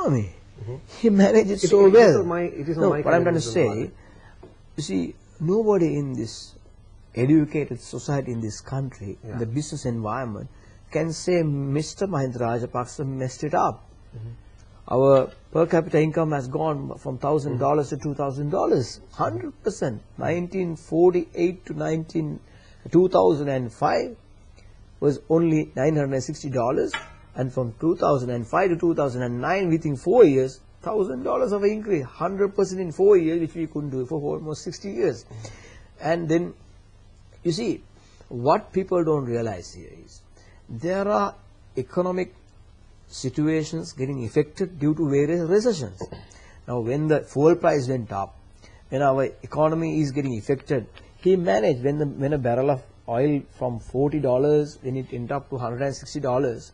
economy. He managed it so well. What I'm trying to say, you see, nobody in this educated society in this country, in the business environment, can say Mr. Mahinda Rajapaksa messed it up. Our per capita income has gone from $1,000 to $2,000, 100%. 1948 to 2005 was only $960, and from 2005 to 2009, within 4 years, $1,000 of increase, 100% in 4 years, which we couldn't do for almost 60 years. And then, you see, what people don't realize here is, there are economic situations getting affected due to various recessions. Now, when the fuel price went up, when our economy is getting affected, he managed, when a barrel of oil from $40, when it went up to $160,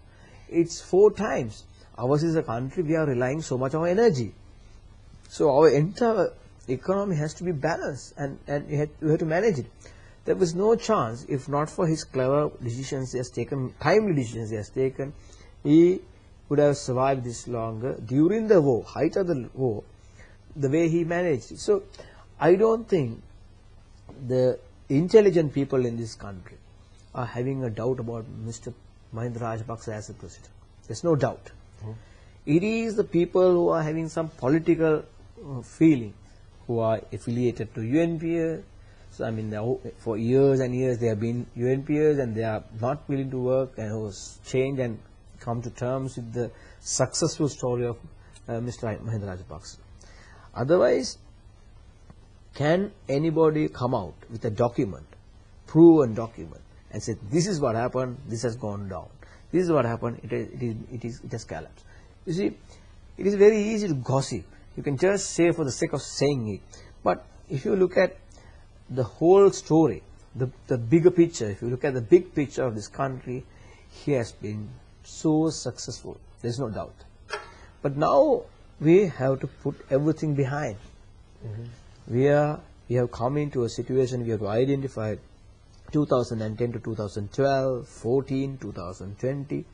it's 4 times. Ours is a country, we are relying so much on energy. So our entire economy has to be balanced, and we have to manage it. There was no chance, if not for his clever decisions he has taken, timely decisions he has taken, he would have survived this longer during the war, height of the war, the way he managed it. So I don't think the intelligent people in this country are having a doubt about Mr. Mahinda Rajapaksa as a president. There's no doubt. It is the people who are having some political feeling, who are affiliated to UNPA. So I mean, for years and years they have been UNPers, and they are not willing to work and who change and come to terms with the successful story of Mr. Mahinda Rajapaksa. Otherwise, can anybody come out with a document, proven document, and say this is what happened, this has gone down, this is what happened, it has collapsed? You see, it is very easy to gossip. You can just say for the sake of saying it. But if you look at the whole story, the bigger picture, if you look at the big picture of this country, he has been so successful. There is no doubt. But now we have to put everything behind. We have come into a situation, we have to identify 2010 to 2012, 14, 2020.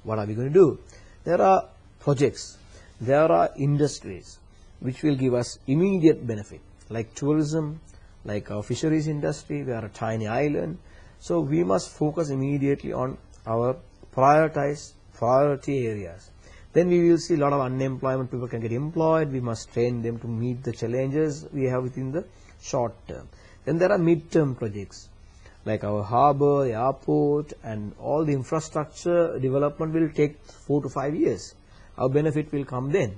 What are we going to do? There are projects, there are industries which will give us immediate benefit, like tourism, like our fisheries industry. We are a tiny island. So we must focus immediately on our priority areas. Then we will see a lot of unemployment, people can get employed, we must train them to meet the challenges we have within the short term. Then there are mid-term projects, like our harbour, airport, and all the infrastructure development will take 4 to 5 years. Our benefit will come then.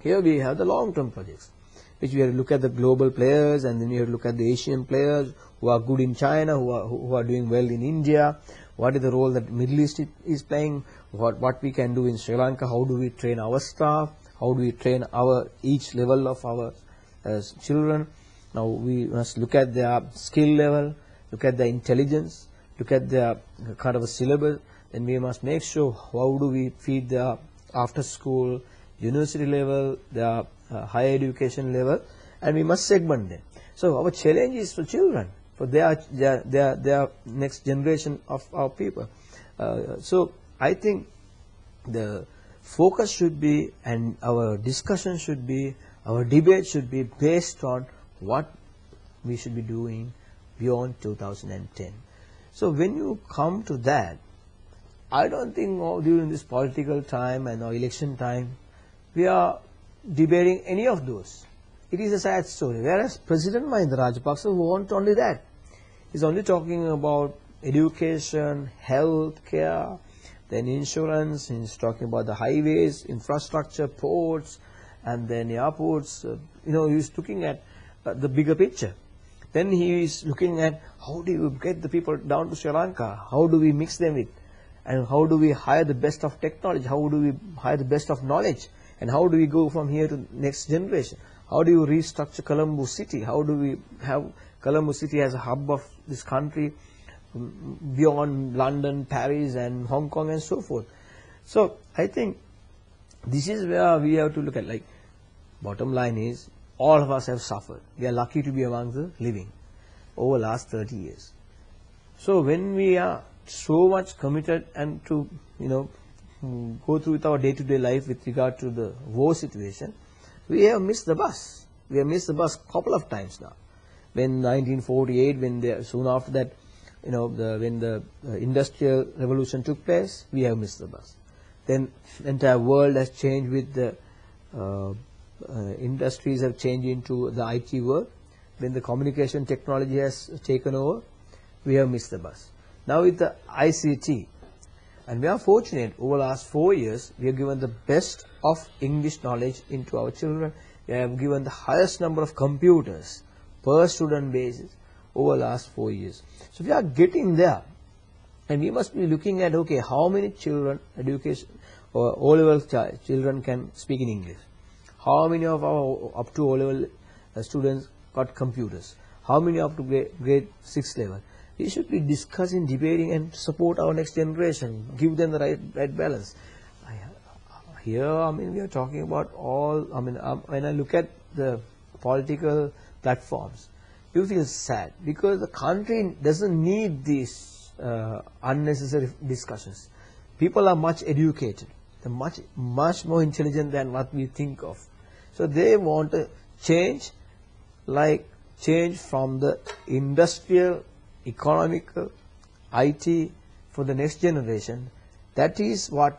Here we have the long-term projects, which we have to look at the global players, and then we have to look at the Asian players who are good in China, who are doing well in India. What is the role that Middle East is playing? What we can do in Sri Lanka? How do we train our staff? How do we train each level of our children? Now we must look at their skill level, look at their intelligence, look at their kind of a syllabus. Then we must make sure how do we feed their after school, university level, their higher education level, and we must segment them. So our challenge is for children, for their next generation of our people. So I think the focus should be, and our discussion should be, our debate should be based on what we should be doing beyond 2010. So when you come to that, I don't think during this political time and election time we are debating any of those. It is a sad story. Whereas President Mahinda Rajapaksa wants only that. He's only talking about education, health care, then insurance. He's talking about the highways, infrastructure, ports, and then airports. He's looking at the bigger picture. Then he is looking at how do you get the people down to Sri Lanka? How do we mix them with? And how do we hire the best of technology? How do we hire the best of knowledge? And how do we go from here to next generation? How do you restructure Colombo City? How do we have Colombo City as a hub of this country beyond London, Paris, and Hong Kong, and so forth? So I think this is where we have to look at, like, bottom line is, all of us have suffered. We are lucky to be among the living over the last 30 years. So when we are so much committed and to go through with our day-to-day life with regard to the war situation, we have missed the bus. We have missed the bus a couple of times now. When 1948, soon after that, when the industrial revolution took place, we have missed the bus. Then the entire world has changed with the industries have changed into the IT world. When the communication technology has taken over, we have missed the bus. Now with the ICT, and we are fortunate over the last 4 years, we have given the best of English knowledge into our children. We have given the highest number of computers per student basis over the last 4 years. So we are getting there, and we must be looking at, okay, how many children, education or O-level children can speak in English? How many of our up to O-level students got computers? How many up to grade 6 level? We should be discussing, debating, and support our next generation, give them the right balance. Here, we are talking about all, when I look at the political platforms, you feel sad because the country doesn't need these unnecessary discussions. People are much educated. They're much more intelligent than what we think of. So they want to change from the industrial, economical, IT for the next generation. That is what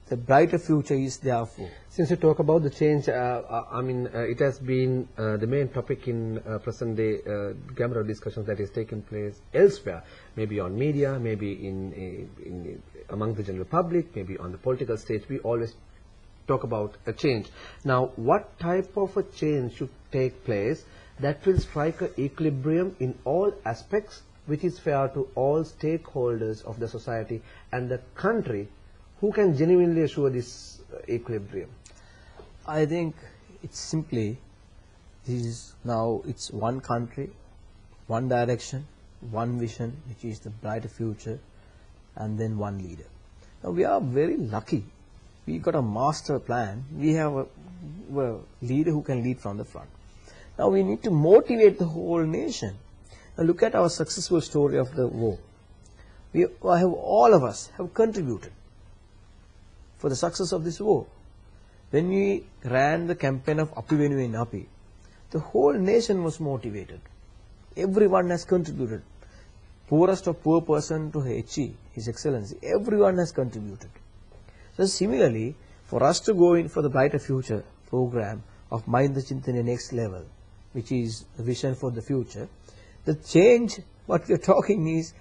the brighter future is there for. Since you talk about the change, it has been the main topic in present day gamut of discussions that is taking place elsewhere, maybe on media, maybe in among the general public, maybe on the political stage. We always talk about a change. Now, what type of a change should take place that will strike an equilibrium in all aspects, which is fair to all stakeholders of the society and the country? Who can genuinely assure this equilibrium? I think it's simply, it's one country, one direction, one vision, which is the brighter future, and then one leader. Now we are very lucky. We got a master plan. We have a leader who can lead from the front. Now we need to motivate the whole nation. Now look at our successful story of the war. All of us have contributed for the success of this war. When we ran the campaign of Api Venuwen Api, the whole nation was motivated. Everyone has contributed. Poorest of poor person to HE, His Excellency, everyone has contributed. So similarly, for us to go in for the Brighter Future program of Mahinda Chintana Next Level, which is the vision for the future, the change, what we are talking is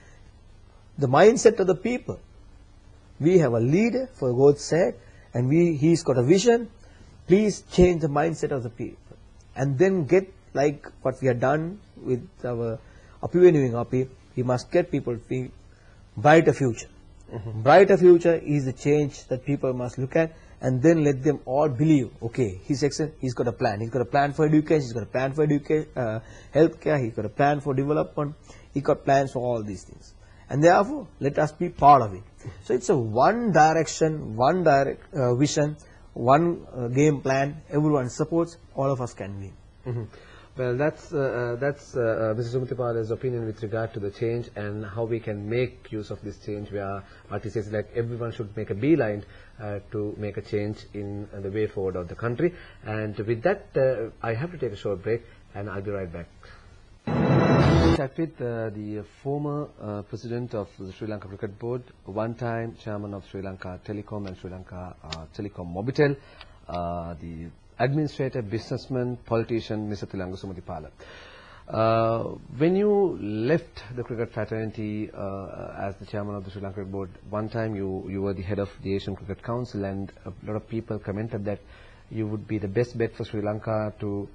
the mindset of the people. We have a leader, for God's sake, and he's got a vision. Please change the mindset of the people. And then get like what we have done with our Api Venuwen Api, we must get people to feel brighter future. Brighter future is the change that people must look at, and then let them all believe, okay, he's got a plan. He's got a plan for education, he's got a plan for healthcare, he's got a plan for development, he's got plans for all these things. And therefore, let us be part of it. So it's a one direction, one vision, one game plan, everyone supports, all of us can win. Well, that's Mr. Sumathipala's opinion with regard to the change and how we can make use of this change, where what he says, like everyone should make a beeline to make a change in the way forward of the country. And with that, I have to take a short break, and I'll be right back. Chat with the former president of the Sri Lanka Cricket Board, one-time chairman of Sri Lanka Telecom and Sri Lanka Telecom Mobitel, the administrator, businessman, politician, Mr. Thilangu Sumathipala. When you left the cricket fraternity as the chairman of the Sri Lanka Cricket Board, one time you were the head of the Asian Cricket Council, and a lot of people commented that you would be the best bet for Sri Lanka to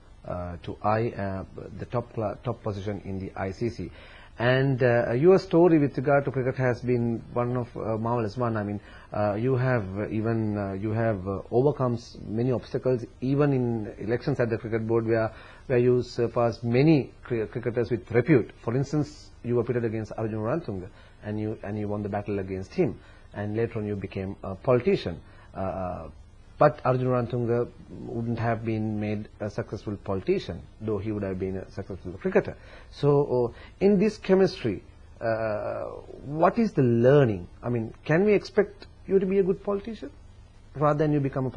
eye the top position in the ICC. And your story with regard to cricket has been one of marvelous one. I mean, you have overcome many obstacles, even in elections at the cricket board, where you surpassed many cricketers with repute. For instance, you were pitted against Arjuna Ranatunga, and you won the battle against him. And later on, you became a politician. But Arjuna Ranatunga wouldn't have been made a successful politician, though he would have been a successful cricketer. So, in this chemistry, what is the learning? I mean, can we expect you to be a good politician rather than you become a